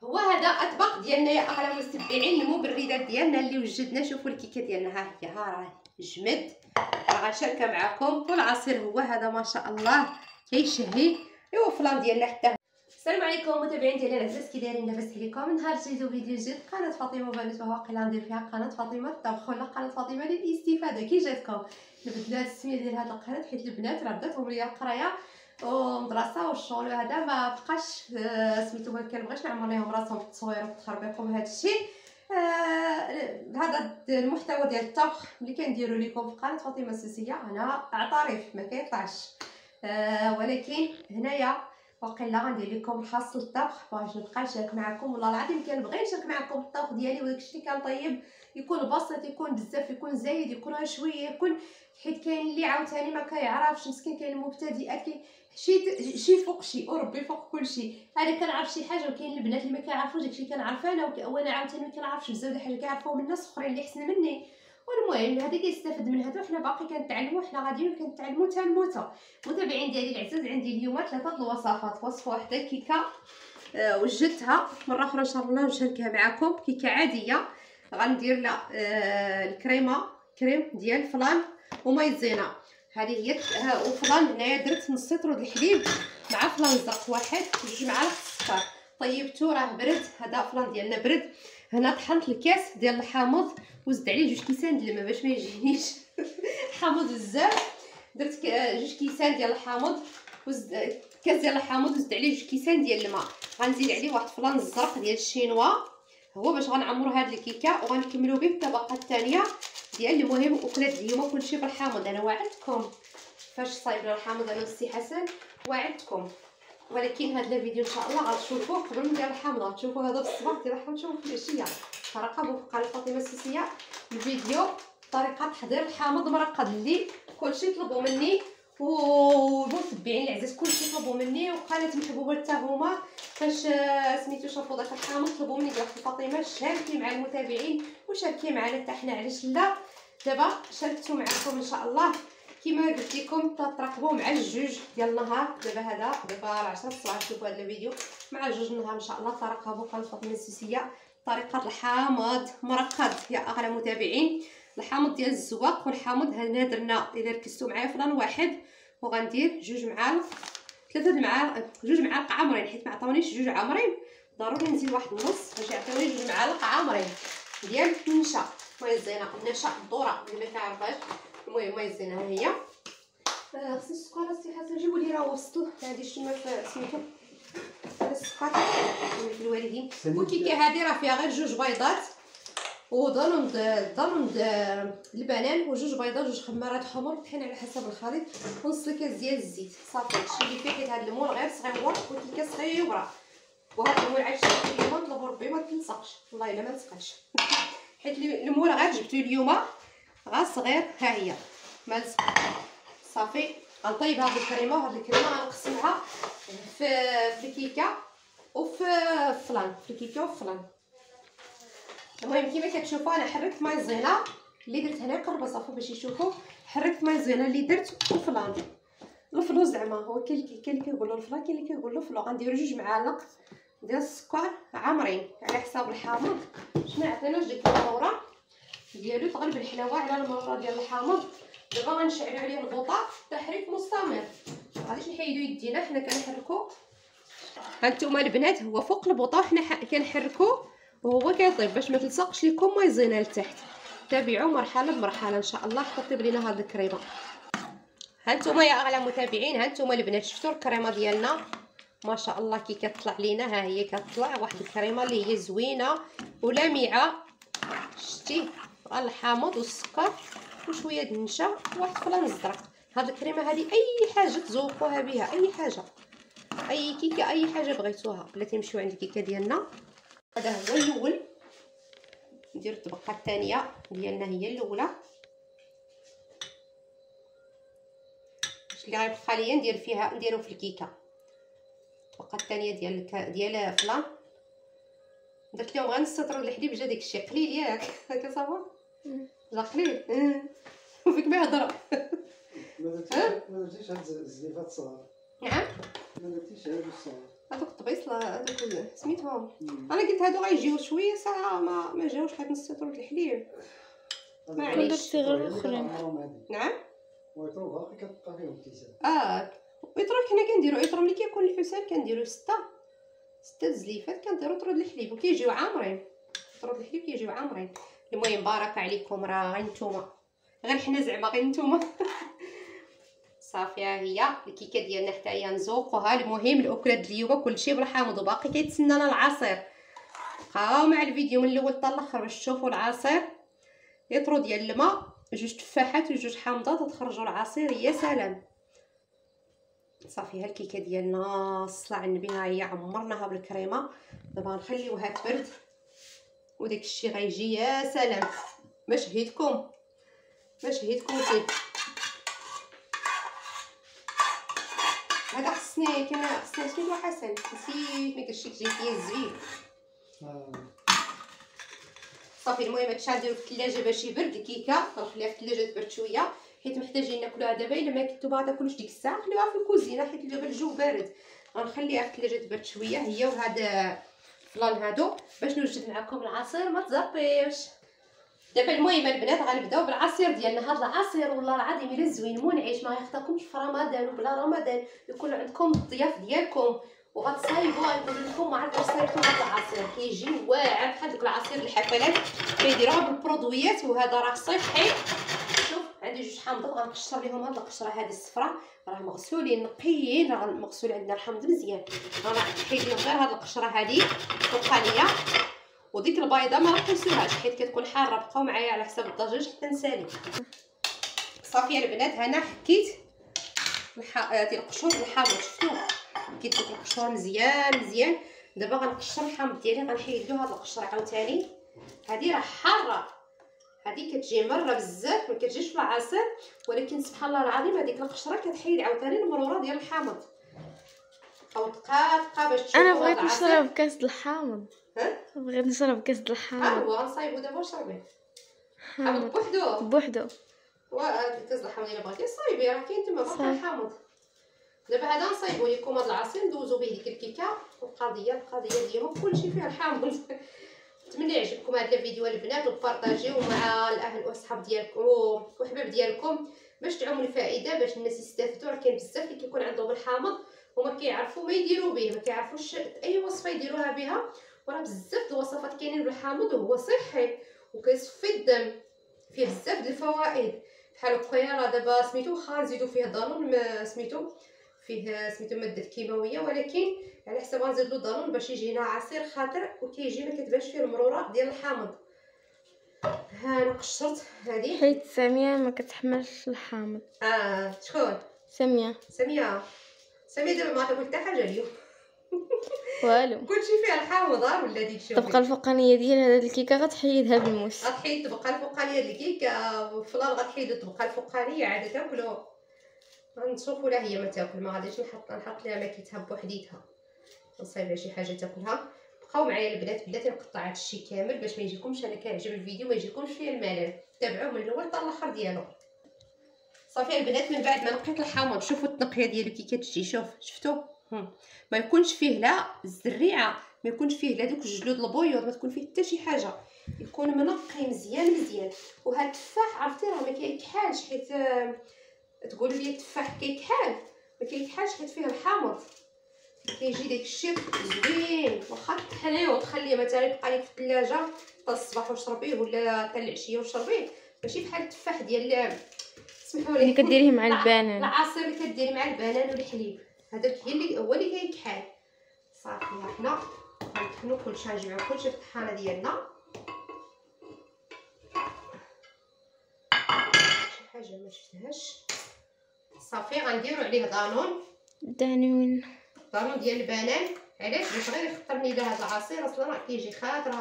هو هذا اطبق ديالنا يا اغلى المتبعين، المبردات ديالنا اللي وجدنا. شوفوا الكيكه ديالنا، ها هي، ها راه جمد. راه غنشاركها معكم. والعصير هو هذا ما شاء الله كيشهي. ايوا فلان ديالنا حتى. السلام عليكم متابعين ديالنا العزاز، كي دايرين؟ لاباس عليكم؟ نهار جديد وفيديو جديد. قناه فاطمه بنات، واقيلا ندير فيها قناه فاطمه الطبخ ولا قناه فاطمه للاستفاده. كي جاتكم؟ بدلات السميه ديال هذه القناه حيت البنات راه بداتهم ليا القرايه ومدرسه والشغل وهذا، ما بقاش سميتو ما كنبغيش نعمر ليهم راسهم بالتصوير والتخربيق وهذا الشيء. هذا المحتوى ديال الطبخ اللي كنديرو لكم في قناه فاطمه السوسيه انا اعترف ما كيطلعش، ولكن هنايا وقيلا غندير لكم حصل الطبخ باش نبقى نشارك معكم. والله العظيم كنبغي نشارك معكم الطبخ ديالي وداكشي اللي كنطيب، يكون بسيط، يكون بزاف، يكون زايد، يكون غير شويه، يكون حيت كاين اللي عاوتاني ما كيعرفش مسكين، كاين المبتدئات شي فوق شي وربي فوق كل شيء. انا كنعرف شي حاجه وكاين البنات اللي ما كيعرفوش داكشي كنعرف انا، وانا عاوتاني ما كنعرفش بزاف د الحاجات كيعرفوهم من الناس اخرين اللي احسن مني. والمهم هذا كيستافد من هذا، وحنا باقي كنتعلموا، حنا غاديين كنتعلموا حتى نموتوا. متابعين ديالي العزاز، عندي اليوم 3 الوصفات. وصفه واحده كيكه وجدتها مره اخرى ان شاء الله نشاركها معكم. كيكه عاديه غندير لها كريم ديال فلان ومايزينا. هذه هي. وفلان هنايا درت نص لتر الحليب مع فلان زرق واحد، 2 معالق السكر. طيبتو راه برد، هذا فلان ديالنا برد. هنا طحنت الكاس ديال الحامض وزدت عليه 2 كيسان ديال الماء باش ما يجينيش حامض بزاف. درت 2 كيسان ديال الحامض وزدت كاس ديال الحامض وزدت عليه 2 كيسان ديال الماء. غنزيد عليه واحد فلان الزرق ديال الشينوا، هو باش غنعمروا هاد الكيكه وغنكملوا به الطبقه الثانيه ديال. المهم وكلات اليوم كلشي بالحامض، انا وعدتكم فاش صايبنا الحامض انا والسي حسن، وعدتكم. ولكن هاد الفيديو ان شاء الله غتشوفوه قبل من ندير الحامض، غتشوفوا هذا بالصباح ديال الحامض، نشوفوا في العشيه. ترقبوا في قناه فاطمه السوسيه الفيديو طريقه تحضير الحامض مرقد اللي كلشي طلبوا مني، والمتبعين العزاز كلشي طلبوا مني، وقناه محبوبه حتى هما فاش سميتو شافوا داك الحامض طلبوا مني قالت فاطمه شاركي مع المتابعين وشاركي معنا حتى حنا، علاش لا. دابا شاركتو معكم ان شاء الله كما قلت لكم تتراقبوا مع الجوج ديال النهار. دابا 10 الصباح تشوفوا هذا الفيديو مع جوج النهار ان شاء الله. ترقبوا قناه فاطمه السوسيه طريقه الحامض مرقد يا اغلى متابعين. الحامض ديال الزواق والحامض هنا درنا، الا ركزتوا معايا فلان واحد، وغندير 2 معالق 3 معالق 2 معالق عامرين، حيت ما عطاونيش 2 عامرين، ضروري نزيد واحد النص باش يعطيوني 2 معالق عامرين ديال النشا مايزينا. النشا الذره اللي ما كيعرفهاش، المهم مايزينا ها هي. خصني السكر السي حسن جيبوا لي راه وصلوا، ما عنديش تما سميتو السكر في الوالدين. والكيكه هذه راه فيها غير 2 بيضات وضرب البنان و2 بيضات و2 خمارات حمر طحين على حسب الخليط ونص كاس ديال الزيت صافي. هادشي اللي فيه، حيت هاد المول غير صغيور والكيكه صغيره، وهاد المول عاد شريتو اليوم طلبوا ربي ما تلصقش، والله الا ما لصقش حيت المول غير جبتو اليوم غير صغير. ها هي ما لصق صافي. غنطيب هاد الكريمه، وهاد الكريمه غنقسمها في الكيكه وفي فلان، في الكيكه وفي فلان. المهم كيما كتشوفوا انا حركت مايزينا اللي درت هنا، قربوا صافي باش يشوفوا. حركت مايزينا اللي درت وفلان الفلو، زعما هو كاين اللي كيقولوا الفلان، كاين اللي كيقولوا الفلو. غنديروا 2 معالق ديال السكر عامرين على حساب الحامض باش ما يعطيناش ديك الدوره ديالو، تغلب الحلاوه على المره ديال الحامض. دابا غنشعلوا عليه الغطاء تحريك مستمر، غاديش نحيدو يدينا، حنا كنحركو. هانتوما البنات هو فوق البوطه حنا كنحركو وهو كيطيب باش ما تلصقش لكم مايزينا لتحت. تابعوا مرحله بمرحله ان شاء الله تطيب لينا هاد الكريمه. هانتوما يا اغلى متابعين، هانتوما البنات شفتوا الكريمه ديالنا ما شاء الله كي كتطلع لينا. ها هي كتطلع واحد الكريمه اللي هي زوينه ولامعه. شتي الحامض والسكر وشويه د النشا وواحد فلان الزرق. هاد الكريمه هذه اي حاجه تزوقوها بها، اي حاجه، اي كيكه، اي حاجه بغيتوها. بلاتي نمشيو عند الكيكه ديالنا. هذا هو الاول، ندير الطبقه الثانيه ديالنا هي الاولى. اللي غيبقى ليا ندير فيها نديرو في الكيكه. الطبقه الثانيه ديال فلان درت لهم غير نص لتر الحليب، جا داكشي قليل ياك هكا صافا جا قليل وفيك ما يهضر. ما درتيش هاد الزليفات الصغار؟ نعم ما درتيش هاد الصغار؟ هذوك الطبيصله هذوك سميتهم، انا قلت هادو غيجيو شويه ساعه ما جاوش حيت نص لتر د الحليب. معليش غير الاخرين. نعم ويطرو باقي كتبقى فيهم ابتسام. ويطرو حنا كنديرو يطرو ملي كيكون الحساب كنديرو 6 زليفات كنديرو طرود الحليب وكيجيو عامرين. طرود الحليب كيجيو عامرين. المهم بارك عليكم راه غير نتوما غير حنا زعما غير نتوما. صافي ها هي الكيكه ديالنا حتى هي نزوقوها. المهم الاكله د اليوم كلشي بالحامض وباقي كيتسنانا العصير. بقاو مع الفيديو من الاول حتى الاخر باش تشوفوا العصير. لتر ديال الماء، 2 تفاحات و2 حامضات وتخرجوا العصير. يا سلام. صافي ها الكيكه ديالنا الصلاه على النبي ها هي عمرناها بالكريمه. دابا نخليوها تبرد وداك الشيء غيجي يا سلام. ما شهيتكم فيه. هذا خصني سميتو حسن نسيت ما قلتش لك جاي فيا الزبيب. صافي المهم هادشي غنديرو في الثلاجه باش يبرد. الكيكه غنخليها في الثلاجه تبرد شويه حيت محتاجين ناكلوها دابا. الا ما كنتو باغا تاكلوش ديك الساعه خليوها في الكوزينه حيت دابا الجو بارد. غنخليها في الثلاجه تبرد شويه هي وهذا الفلان هادو باش نوجد معكم العصير ما تزربيوش. دابا المهم البنات غنبداو بالعصير ديالنا. هذا العصير والله العظيم الا زوين منعش ما يخطاكمش في رمضان وبلا رمضان. يكون عندكم الضياف ديالكم وغتصايبوا غنقول لكم ما عرفتش صايبتوا هذا العصير كيجي واعر بحال داك العصير الحفلات كيديروها بالبرودويات. وهذا راه صحي. شوف عندي 2 حامضات غنقشر لهم هاد القشره هذه الصفراء راه مغسولين نقيين راه مغسول عندنا الحمض مزيان. غنحيد لهم غير هاد القشره هذه فوقانيه وديك البيضه ما نقيسوهاش حيت كتكون حاره. بقاو معايا على حساب الضجيج حتى نسالي. صافي يا البنات هنا حكيت هذه القشور الحامض شفتوا حكيت ديك القشور مزيان. دابا غنقشر الحامض ديالي غنحيد له هاد القشره عاوتاني. هذه راه حاره هذه كتجي مره بزاف ما كتجيش في العصير ولكن سبحان الله العظيم هذيك القشره كتحيد عاوتاني المروره ديال الحامض او دقيقه باش تشوفوا. انا بغيت نشرب كاس الحامض. بغيت نشرب كاس الحامض. هو غنصايبو دابا وشربي حامض بوحدو. كاس الحامض الا بغيتي صايبي راه كاين تما باقي الحامض. دابا هذا نصايبو لكم هذا العصير ندوزو به ديك الكيكه. القضيه ديالهم كلشي فيها الحامض. نتمنى يعجبكم هذا الفيديو البنات وبارطاجيوه مع الاهل واصحاب ديالكم وحباب ديالكم باش تعم الفائده باش الناس يستافدوا. راه كاين بزاف اللي كيكون عندهم الحامض وما كيعرفوا ما يديروا به. ما كيعرفوش اي وصفه يديروها بها. وراه بزاف د الوصفات كاينين بالحامض وهو صحي وكيصفي الدم فيه بزاف د الفوائد بحال هكايا. راه دابا سميتو واخا نزيدو فيه ضانون سميتو فيه ماده كيماويه ولكن على حساب غنزيد له ضانون باش يجينا عصير خاطر وكيجي ما كتبانش فيه المرورات ديال الحامض. ها انا قشرت هذه حيت ساميه ما كتحملش الحامض. شكون ساميه دابا ما تاكل حتى حاجه اليوم. والو كلشي فيها الحامض ولا ديك شويه. تبقى الفوقانيه ديال هاد الكيكه غتحيدها بالموس. غتحيد تبقى الفوقانيه ديال الكيكه والفلان غتحيد تبقى الفوقانيه عاد تاكلو. غنشوفوا لا هي ما تاكل ما غاديش نحط لها ماكيتها بوحديتها. نصايبها شي حاجه تاكلها. بقاو معايا البنات بلاتي نقطع هادشي كامل باش ما يجيكمش انا كيعجب الفيديو ما يجيكمش فيه الملل. تابعوه من الاول حتى الاخر ديالو. صافي البنات من بعد ما نقيت الحامض شوفوا التنقيه ديالو كي كتجي. شفتوا ما يكونش فيه لا الزريعه ما يكونش فيه لا دوك الجلود البيض ما تكون فيه حتى شي حاجه. يكون منقي مزيان. وهاد التفاح عرفتي راه ما كيكحالش حيت تقولوا لي التفاح كيكحال ما كيكحالش حيت فيه الحامض كيجي داك الشيء زوين. واخا تحليه وتخليه مثلا يبقى لك في الثلاجه حتى الصباح وشربيه ولا حتى العشيه وشربيه ماشي بحال التفاح ديال سمحوا لي اللي كديريه مع البنان. العصير اللي كديري مع البنان والحليب هذاك هو اللي كيكحال. صافي حنا غنطحنوا كلشي غنجمعوا كلشي في الطحانه ديالنا. شي حاجه ما شفتهاش. صافي غنديروا عليه دانون ديال البنان. علاش باش غير يخطرني لهذا العصير اصلا راه كيجي خاطر.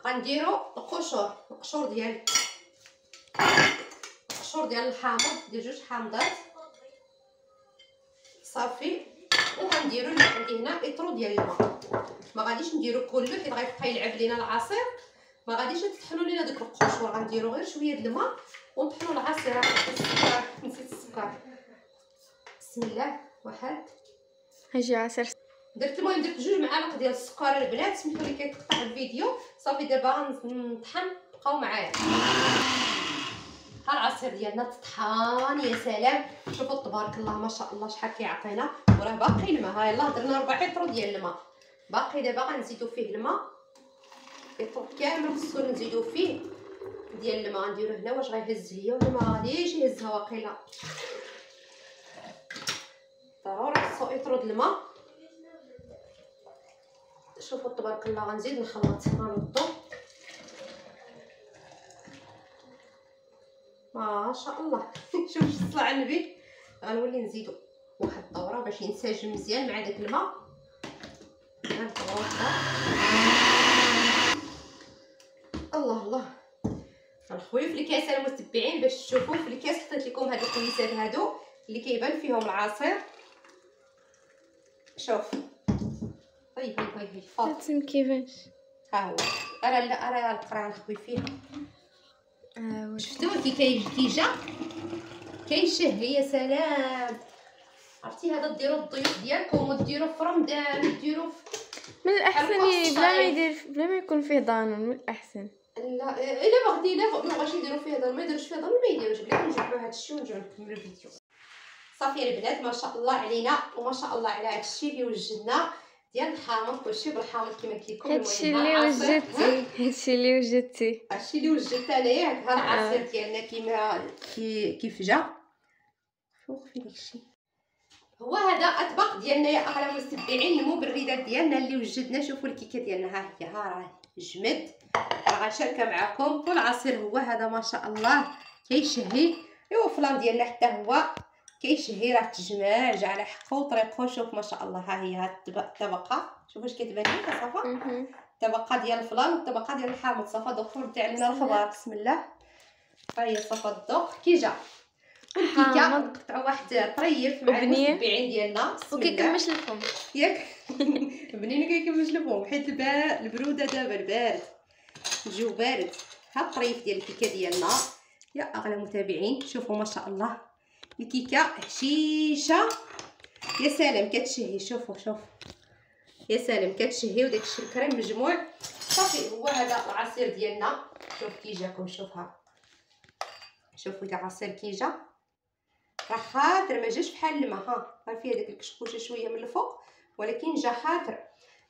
غنديروا القشور ديال الحامض ديال 2 حامضات. صافي وغنديروا اللي عندي هنا لتر ديال الماء. ما غاديش نديرو كله حيت غيبقى يلعب لينا العصير. ما غاديش تطحنوا لينا ديك القشور. غنديروا غير شويه د الماء ونطحنوا العصير. نسيت السكر. بسم الله. واحد هاجي عصير المهم درت 2 معالق ديال السكر البنات. سميتو اللي كيتقطع الفيديو. صافي دابا غنطحن، بقاو معايا. ها العصير ديالنا تطحان. يا سلام، شوفوا تبارك الله ما شاء الله شحال كيعطينا. وراه باقي الماء. ها يلاه درنا 4 لتر ديال الماء باقي. دابا غنزيدو فيه الماء يطلق كامل. خصو نزيدو فيه ديال الماء. غنديرو هنا واش غيهز هي ولا ما غاديش يهزها واقيلا. ضروري خصو يطرد الماء. شوفوا تبارك الله. غنزيد نخلط. غنوضو ما شاء الله. شوف الصلاة على النبي. غنولي نزيدو واحد الدوره باش ينسجم مزيان مع داك الماء. الله الله. غنخويو في الكاس المتبعين باش تشوفوا. في الكاس حطيت لكم هاد الكويسات هادو اللي كيبان فيهم العصير. شوف هاي ما كيفاش. ها هو. لا القرعه نخوي فيها. شفتوا كي كيشه. يا سلام. عرفتي هذا ديروا الضيوف ديالكم وديروا في رمضان وديروا من الاحسن بلا ما يكون فيه ضانون. من الاحسن لا الا بغاش يديروا فيه ضانون ما يديروش فيه ضانون. ما يديروش بلا نجبروا هذا الشيء ونرجعوا نكملوا الفيديو. صافي البنات ما شاء الله علينا وما شاء الله على هذا الشيء اللي وجدنا ديال الحامض. كلشي بالحامض كما قلت لكم. هادشي اللي وجدتي هادشي اللي وجدت انايا. ها العصير ديالنا كيف جا فوق في داكشي. هو هذا اطبق ديالنا يا اغلى المتبعين. المبردات ديالنا اللي وجدنا. شوفوا الكيكه ديالنا ها هي. ها راه جمد. راه غنشاركها معكم. والعصير هو هذا ما شاء الله كيشهي. ايوا الفلان ديالنا حتى هو كيشهي. راه تجمع جا على حقه وطريقه. شوف ما شاء الله. ها هي هاد الطبقه. شوفوا اش كتبان لك صافا. الطبقه ديال الفلان والطبقه ديال الحامض. صافا دخول تاع لنا الخضار. بسم الله. ها هي صافا الذوق كي جا. الكيكه نقطعوا واحد طريف مع المتبعين ديالنا. وكيكمش الفم ياك. بنين كيكمش الفم حيت البروده دابا البارد الجو بارد. ها الطريف ديال الكيكه ديالنا يا اغلى متابعين. شوفوا ما شاء الله الكيكه هشيشه. يا سلام كتشهي. شوفوا يا سلام كتشهي. وداك الشيء الكريم مجموع. صافي هو هذا العصير ديالنا. شوف كي جاكم. شوفها. شوفوا داك العصير كي جا. راه خاطر ما جاش بحال الماء. ها فيها داك الكشكوشه شويه من الفوق ولكن جا خاطر.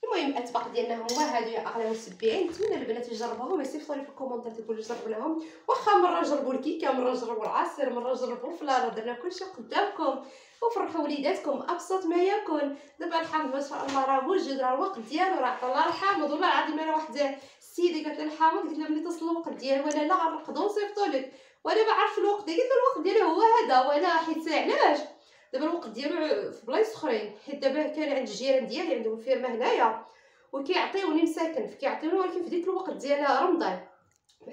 المهم الاطباق ديالنا هما هادو يا اغلى المتبعين. نتمنى البنات يجربوهم. يصيفطوا لي في الكومونتير تقولوا جربوا لهم. واخا مره جربوا الكيكه مره جربوا العصير مره جربوا الفلان. درنا كلشي قدامكم وفرحوا وليداتكم ابسط ما يكون. دابا الحامض ما شاء الله راه موجود. راه الوقت ديالو راه عطا الله الحامض. والله العظيم انا واحد السيده قالت لي الحامض. قلت لها ملي توصل الوقت ديالو ولا لا غنرقدو نصيفطوا لك. وانا ما عارف الوقت ديالو. قلت له الوقت ديالو هو هذا. وانا حيت علاش دابا الوقت ديالو في بلايص اخرين. حيت دابا كان عند الجيران ديالي عندهم فيرما هنايا وكيعطيوني مساكن كيعطيوني. ولكن في ديك الوقت ديال رمضان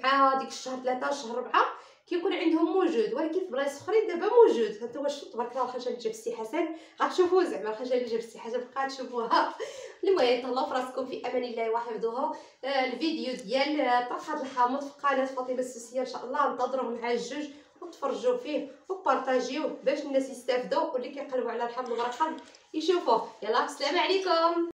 مع ديك الشهر 3 شهر 4 كيكون عندهم موجود. ولكن في بلايص اخرين دابا موجود. حتى واش تبارك الله الخرجه اللي جاب السي حسن غتشوفوا. زعما الخرجه اللي جاب السي حسن بقات تشوفوها. المهم تهلاو في راسكم في امان الله وحفظوه. الفيديو ديال طرح هذا الحامض في قناه فاطمه السوسيه ان شاء الله. انتظروه مع الجوج وتفرجوا فيه وبارطاجيوه باش الناس يستافدوا واللي كيقلبوا على الحامض والرقم يشوفوه. يلا السلام عليكم.